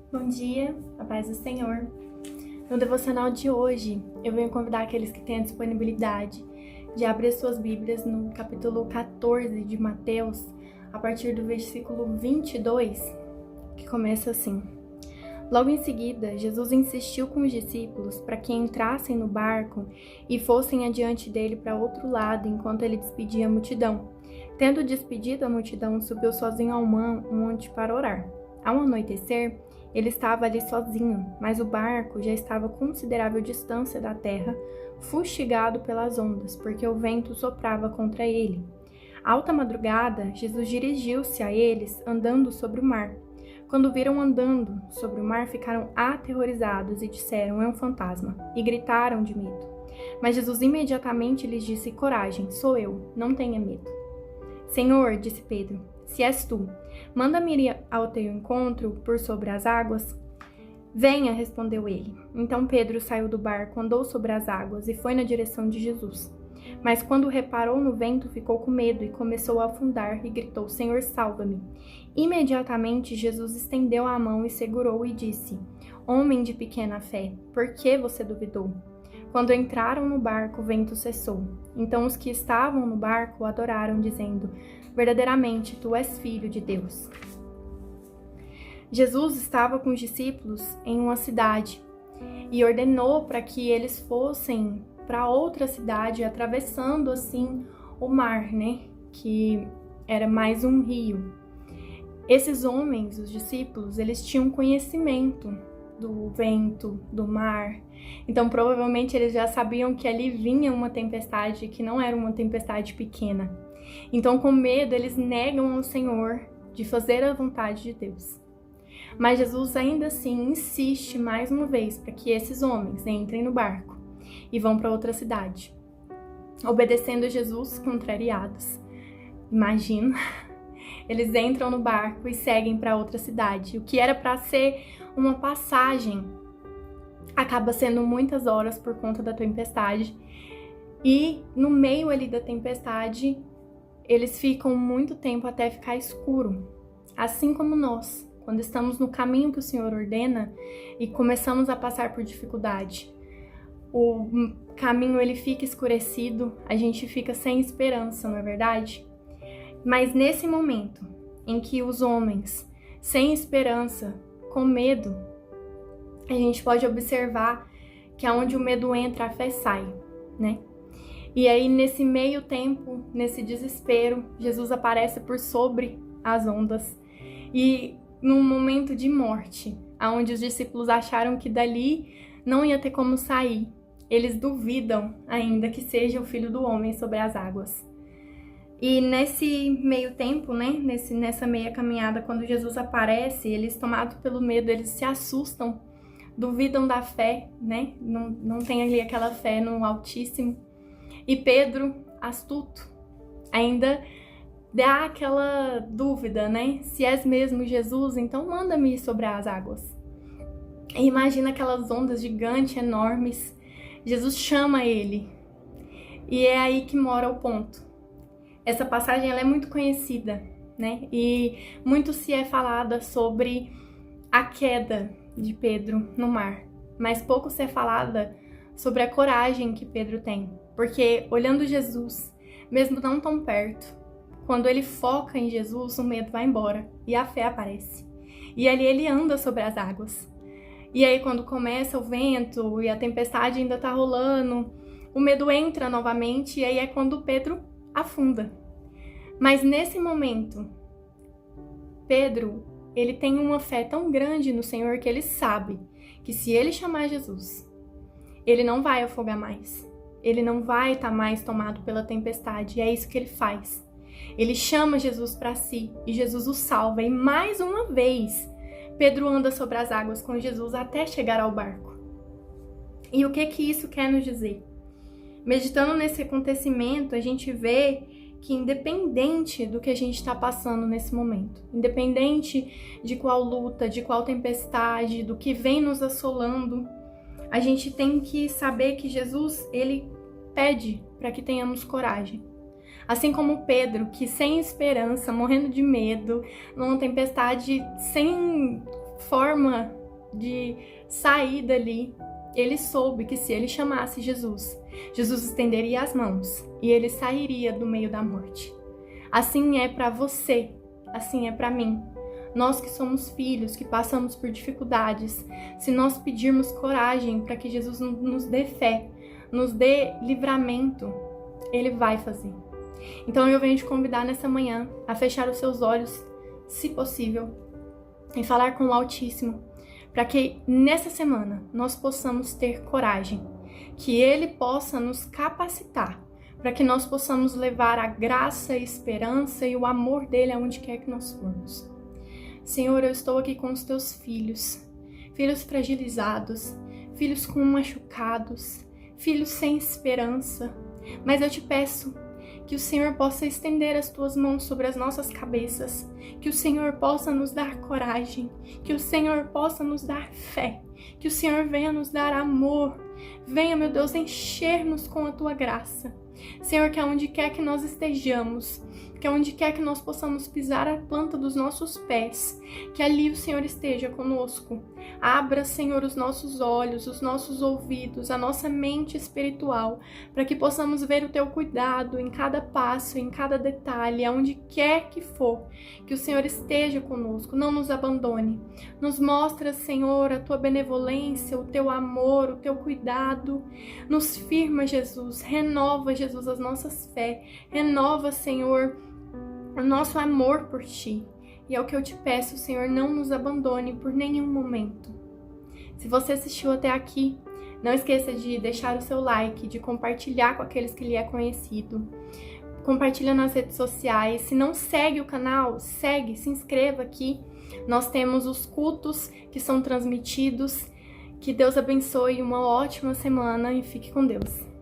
Bom dia, a paz do Senhor. No devocional de hoje, eu venho convidar aqueles que têm a disponibilidade de abrir suas Bíblias no capítulo 14 de Mateus, a partir do versículo 22, que começa assim. Logo em seguida, Jesus insistiu com os discípulos para que entrassem no barco e fossem adiante dele para outro lado enquanto ele despedia a multidão. Tendo despedido a multidão, subiu sozinho ao monte para orar. Ao anoitecer, ele estava ali sozinho, mas o barco já estava a considerável distância da terra, fustigado pelas ondas, porque o vento soprava contra ele. Alta madrugada, Jesus dirigiu-se a eles, andando sobre o mar. Quando viram andando sobre o mar, ficaram aterrorizados e disseram, é um fantasma, e gritaram de medo. Mas Jesus imediatamente lhes disse, coragem, sou eu, não tenha medo. Senhor, disse Pedro, se és tu, manda-me ir ao teu encontro por sobre as águas. Venha, respondeu ele. Então Pedro saiu do barco, andou sobre as águas e foi na direção de Jesus. Mas quando reparou no vento, ficou com medo e começou a afundar e gritou, Senhor, salva-me. Imediatamente Jesus estendeu a mão e segurou-o e disse, homem de pequena fé, por que você duvidou? Quando entraram no barco, o vento cessou. Então os que estavam no barco o adoraram, dizendo, verdadeiramente, tu és filho de Deus. Jesus estava com os discípulos em uma cidade e ordenou para que eles fossem para outra cidade, atravessando assim o mar, que era mais um rio. Esses homens, os discípulos, eles tinham conhecimento do vento, do mar. Então, provavelmente, eles já sabiam que ali vinha uma tempestade, que não era uma tempestade pequena. Então, com medo, eles negam ao Senhor de fazer a vontade de Deus. Mas Jesus, ainda assim, insiste mais uma vez para que esses homens entrem no barco e vão para outra cidade. Obedecendo Jesus, contrariados. Imagina, eles entram no barco e seguem para outra cidade. O que era para ser uma passagem acaba sendo muitas horas por conta da tempestade. E no meio ali da tempestade, eles ficam muito tempo até ficar escuro. Assim como nós, quando estamos no caminho que o Senhor ordena e começamos a passar por dificuldade. O caminho ele fica escurecido, a gente fica sem esperança, não é verdade? Mas nesse momento em que os homens, sem esperança, com medo, a gente pode observar que aonde o medo entra, a fé sai, E aí, nesse meio tempo, nesse desespero, Jesus aparece por sobre as ondas. E num momento de morte, aonde os discípulos acharam que dali não ia ter como sair, eles duvidam ainda que seja o Filho do Homem sobre as águas. E nesse meio tempo, nessa meia caminhada, quando Jesus aparece, eles tomados pelo medo, eles se assustam, duvidam da fé, Não tem ali aquela fé no Altíssimo. E Pedro, astuto, ainda dá aquela dúvida, Se és mesmo Jesus, então manda-me ir sobre as águas. E imagina aquelas ondas gigantes, enormes. Jesus chama ele. E é aí que mora o ponto. Essa passagem ela é muito conhecida, E muito se é falada sobre a queda de Pedro no mar. Mas pouco se é falada sobre a coragem que Pedro tem. Porque olhando Jesus, mesmo não tão perto, quando ele foca em Jesus, o medo vai embora e a fé aparece. E ali ele anda sobre as águas. E aí quando começa o vento e a tempestade ainda tá rolando, o medo entra novamente e aí é quando Pedro afunda. Mas nesse momento, Pedro, ele tem uma fé tão grande no Senhor que ele sabe que se ele chamar Jesus, ele não vai afogar mais. Ele não vai estar mais tomado pela tempestade. E é isso que ele faz. Ele chama Jesus para si e Jesus o salva. E mais uma vez, Pedro anda sobre as águas com Jesus até chegar ao barco. E o que isso quer nos dizer? Meditando nesse acontecimento, a gente vê que independente do que a gente está passando nesse momento, independente de qual luta, de qual tempestade, do que vem nos assolando, a gente tem que saber que Jesus, ele pede para que tenhamos coragem. Assim como Pedro, que sem esperança, morrendo de medo, numa tempestade sem forma de sair dali, ele soube que se ele chamasse Jesus, Jesus estenderia as mãos e ele sairia do meio da morte. Assim é para você, assim é para mim. Nós que somos filhos, que passamos por dificuldades, se nós pedirmos coragem para que Jesus nos dê fé, nos dê livramento, ele vai fazer. Então eu venho te convidar nessa manhã a fechar os seus olhos, se possível, e falar com o Altíssimo, para que nessa semana nós possamos ter coragem, que ele possa nos capacitar, para que nós possamos levar a graça, a esperança e o amor dele aonde quer que nós formos. Senhor, eu estou aqui com os teus filhos, filhos fragilizados, filhos com machucados, filhos sem esperança, mas eu te peço que o Senhor possa estender as tuas mãos sobre as nossas cabeças, que o Senhor possa nos dar coragem, que o Senhor possa nos dar fé, que o Senhor venha nos dar amor, venha, meu Deus, encher-nos com a tua graça. Senhor, que aonde quer que nós estejamos, que aonde quer que nós possamos pisar a planta dos nossos pés, que ali o Senhor esteja conosco. Abra, Senhor, os nossos olhos, os nossos ouvidos, a nossa mente espiritual, para que possamos ver o teu cuidado em cada passo, em cada detalhe, aonde quer que for, que o Senhor esteja conosco, não nos abandone. Nos mostra, Senhor, a tua benevolência, o teu amor, o teu cuidado. Nos firma, Jesus, renova, Jesus, as nossas fé, renova, Senhor, o nosso amor por ti. E é o que eu te peço, Senhor, não nos abandone por nenhum momento. Se você assistiu até aqui, não esqueça de deixar o seu like, de compartilhar com aqueles que lhe é conhecido. Compartilha nas redes sociais. Se não segue o canal, segue, se inscreva aqui. Nós temos os cultos que são transmitidos. Que Deus abençoe, uma ótima semana e fique com Deus.